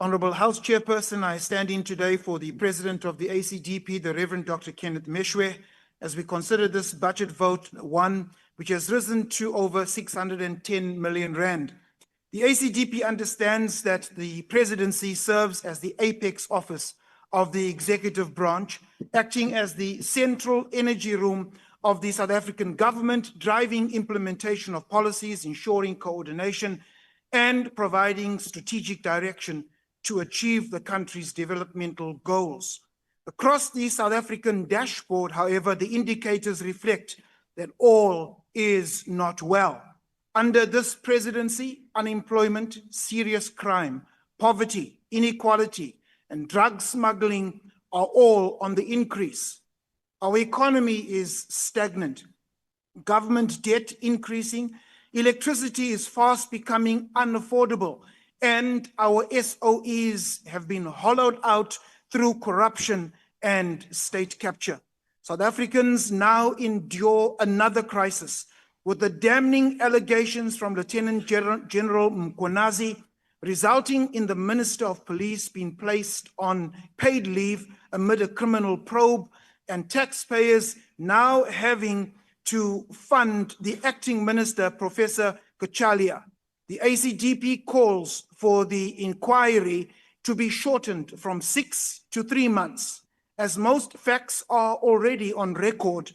Honorable House Chairperson, I stand in today for the President of the ACDP, the Reverend Dr. Kenneth Meshwe, as we consider this budget vote one, which has risen to over 610 million rand. The ACDP understands that the Presidency serves as the apex office of the executive branch, acting as the central energy room of the South African government, driving implementation of policies, ensuring coordination, and providing strategic direction to achieve the country's developmental goals. Across the South African dashboard, however, the indicators reflect that all is not well. Under this presidency, unemployment, serious crime, poverty, inequality, and drug smuggling are all on the increase. Our economy is stagnant, government debt increasing, electricity is fast becoming unaffordable, and our SOEs have been hollowed out through corruption and state capture. South Africans now endure another crisis with the damning allegations from Lieutenant General Mkhwanazi, resulting in the Minister of Police being placed on paid leave amid a criminal probe, and taxpayers now having to fund the acting minister, Professor Kachalia. The ACDP calls for the inquiry to be shortened from 6 to 3 months, as most facts are already on record,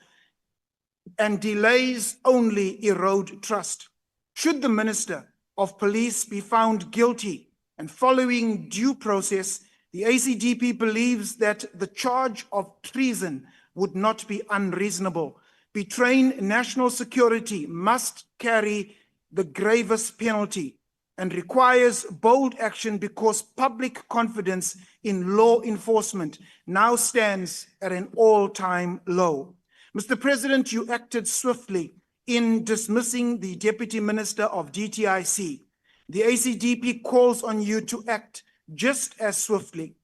and delays only erode trust. Should the Minister of Police be found guilty and following due process, the ACDP believes that the charge of treason would not be unreasonable. Betraying national security must carry the gravest penalty and requires bold action because public confidence in law enforcement now stands at an all-time low. Mr. President, you acted swiftly in dismissing the Deputy Minister of DTIC. The ACDP calls on you to act just as swiftly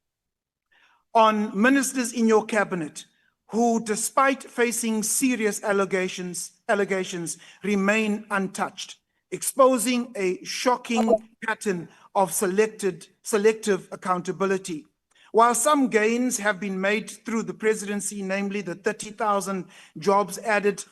on ministers in your cabinet who, despite facing serious allegations, remain untouched, exposing a shocking pattern of selective accountability. While some gains have been made through the presidency, namely the 30,000 jobs added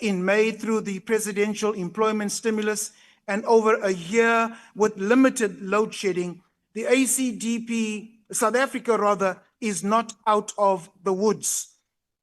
in May through the presidential employment stimulus, and over a year with limited load shedding, the ACDP, South Africa, is not out of the woods,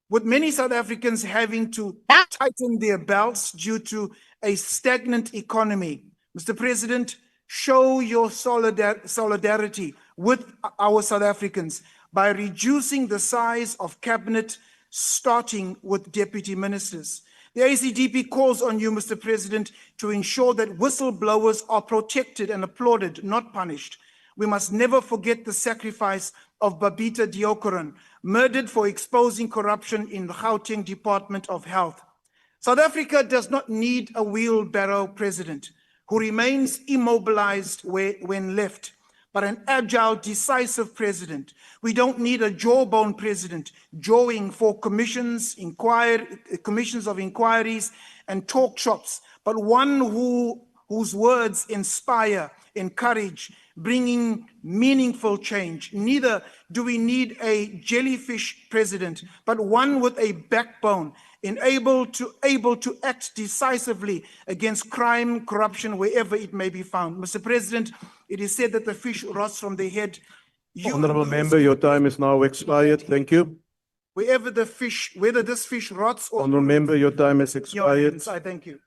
with many South Africans having to tighten their belts due to a stagnant economy. Mr. President, show your solidarity with our South Africans by reducing the size of cabinet, starting with deputy ministers. The ACDP calls on you, Mr. President, to ensure that whistleblowers are protected and applauded, not punished. We must never forget the sacrifice of Babita Deokaran, murdered for exposing corruption in the Gauteng Department of Health. South Africa does not need a wheelbarrow president who remains immobilized when left, but an agile, decisive president. We don't need a jawbone president jawing for commissions of inquiries and talk shops, but one whose words inspire, encourage, bringing meaningful change. Neither do we need a jellyfish president, but one with a backbone, able to act decisively against crime, corruption, wherever it may be found. Mr. President, it is said that the fish rots from the head. Honourable member, your time is now expired. Thank you. Whether this fish rots or... Honourable member, your time has expired. I thank you.